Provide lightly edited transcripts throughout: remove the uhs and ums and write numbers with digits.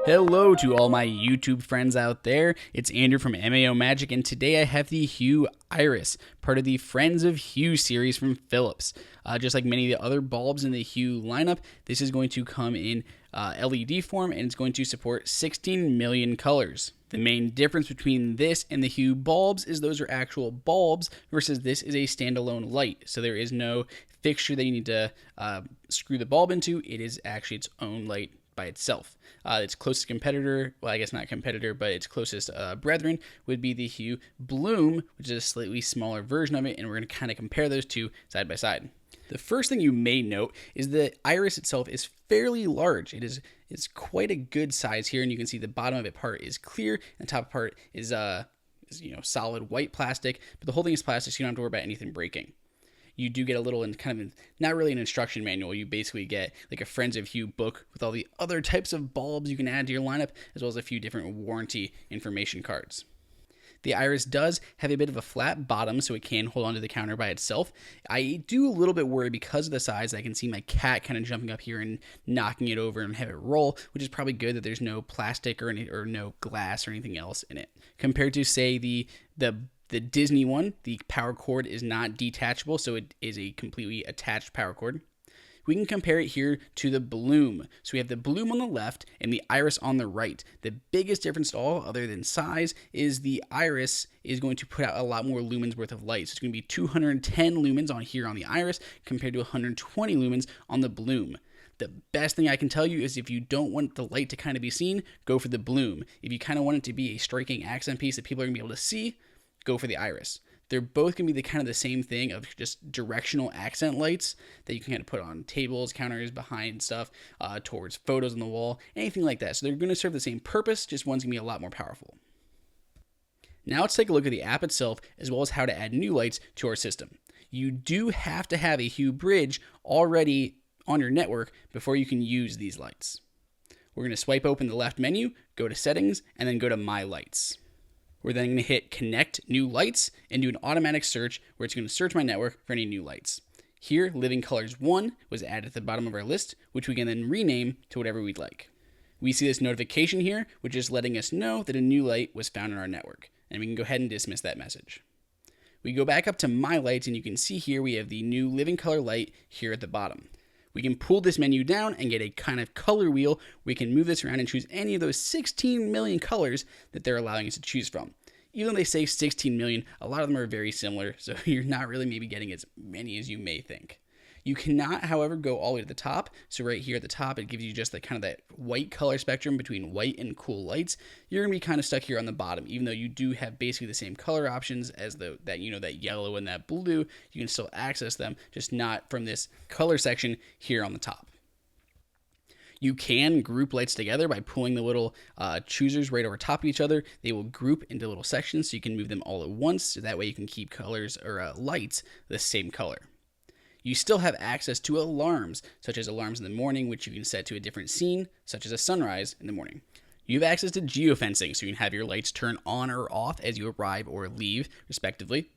Hello to all my YouTube friends out there. It's Andrew from MAO Magic, and today I have the Hue Iris, part of the Friends of Hue series from Philips. Just like many of the other bulbs in the Hue lineup, this is going to come in LED form, and it's going to support 16 million colors. The main difference between this and the Hue bulbs is those are actual bulbs versus this is a standalone light. So there is no fixture that you need to screw the bulb into. It is actually its own light by itself. Its closest competitor, well, I guess not competitor, but its closest brethren would be the Hue Bloom, which is a slightly smaller version of it, and we're going to kind of compare those two side by side. The first thing you may note is the iris itself is fairly large. It's quite a good size here, and you can see the bottom of it part is clear, and the top part is solid white plastic, but the whole thing is plastic, so you don't have to worry about anything breaking. You do get a little, not really an instruction manual. You basically get like a Friends of Hue book with all the other types of bulbs you can add to your lineup, as well as a few different warranty information cards. The Iris does have a bit of a flat bottom, so it can hold onto the counter by itself. I do a little bit worry because of the size. I can see my cat kind of jumping up here and knocking it over and have it roll, which is probably good that there's no plastic or no glass or anything else in it. Compared to, say, the Disney one, the power cord is not detachable, so it is a completely attached power cord. We can compare it here to the Bloom. So we have the Bloom on the left and the Iris on the right. The biggest difference to all, other than size, is the Iris is going to put out a lot more lumens worth of light. So it's going to be 210 lumens on here on the Iris compared to 120 lumens on the Bloom. The best thing I can tell you is if you don't want the light to kind of be seen, go for the Bloom. If you kind of want it to be a striking accent piece that people are going to be able to see, go for the Iris. They're both going to be the same thing of just directional accent lights that you can kind of put on tables, counters, behind stuff, towards photos on the wall, anything like that. So they're going to serve the same purpose, just one's going to be a lot more powerful. Now let's take a look at the app itself, as well as how to add new lights to our system. You do have to have a Hue bridge already on your network before you can use these lights. We're going to swipe open the left menu, go to Settings, and then go to My Lights. We're then going to hit Connect New Lights and do an automatic search where it's going to search my network for any new lights. Here, Living Colors 1 was added at the bottom of our list, which we can then rename to whatever we'd like. We see this notification here, which is letting us know that a new light was found in our network, and we can go ahead and dismiss that message. We go back up to My Lights, and you can see here we have the new Living Color light here at the bottom. We can pull this menu down and get a kind of color wheel. We can move this around and choose any of those 16 million colors that they're allowing us to choose from. Even though they say 16 million, a lot of them are very similar, so you're not really maybe getting as many as you may think. You cannot, however, go all the way to the top. So right here at the top, it gives you just that white color spectrum between white and cool lights. You're going to be kind of stuck here on the bottom, even though you do have basically the same color options as that yellow and that blue. You can still access them, just not from this color section here on the top. You can group lights together by pulling the little choosers right over top of each other. They will group into little sections, so you can move them all at once. So that way you can keep colors or lights the same color. You still have access to alarms, such as alarms in the morning, which you can set to a different scene, such as a sunrise in the morning. You have access to geofencing, so you can have your lights turn on or off as you arrive or leave, respectively.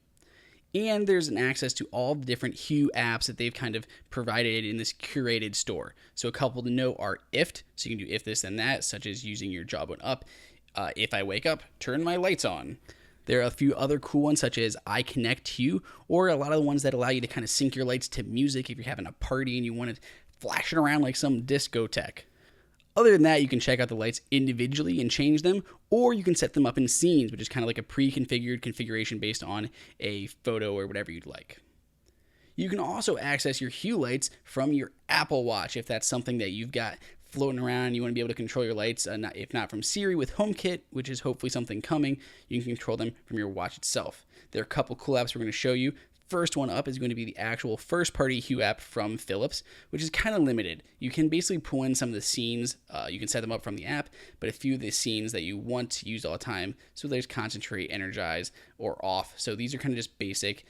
And there's an access to all the different Hue apps that they've kind of provided in this curated store. So a couple to note are IFT, so you can do if this then that, such as using your Jawbone up. If I wake up, turn my lights on. There are a few other cool ones such as iConnect Hue, or a lot of the ones that allow you to kind of sync your lights to music if you're having a party and you want to flash it around like some discotheque. Other than that, you can check out the lights individually and change them, or you can set them up in scenes, which is kind of like a pre-configured configuration based on a photo or whatever you'd like. You can also access your Hue lights from your Apple Watch if that's something that you've got floating around and you want to be able to control your lights, if not from Siri with HomeKit, which is hopefully something coming, you can control them from your watch itself. There are a couple cool apps we're going to show you. First one up is going to be the actual first-party Hue app from Philips, which is kind of limited. You can basically pull in some of the scenes. You can set them up from the app, but a few of the scenes that you want to use all the time. So there's Concentrate, Energize, or Off. So these are kind of just basic.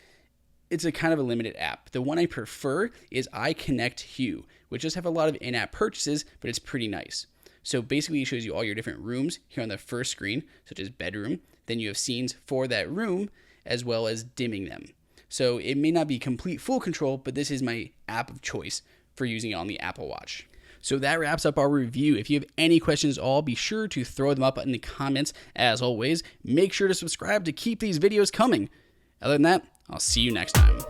It's a kind of a limited app. The one I prefer is iConnect Hue, which does have a lot of in-app purchases, but it's pretty nice. So basically it shows you all your different rooms here on the first screen, such as bedroom. Then you have scenes for that room, as well as dimming them. So it may not be complete full control, but this is my app of choice for using it on the Apple Watch. So that wraps up our review. If you have any questions at all, be sure to throw them up in the comments. As always, make sure to subscribe to keep these videos coming. Other than that, I'll see you next time.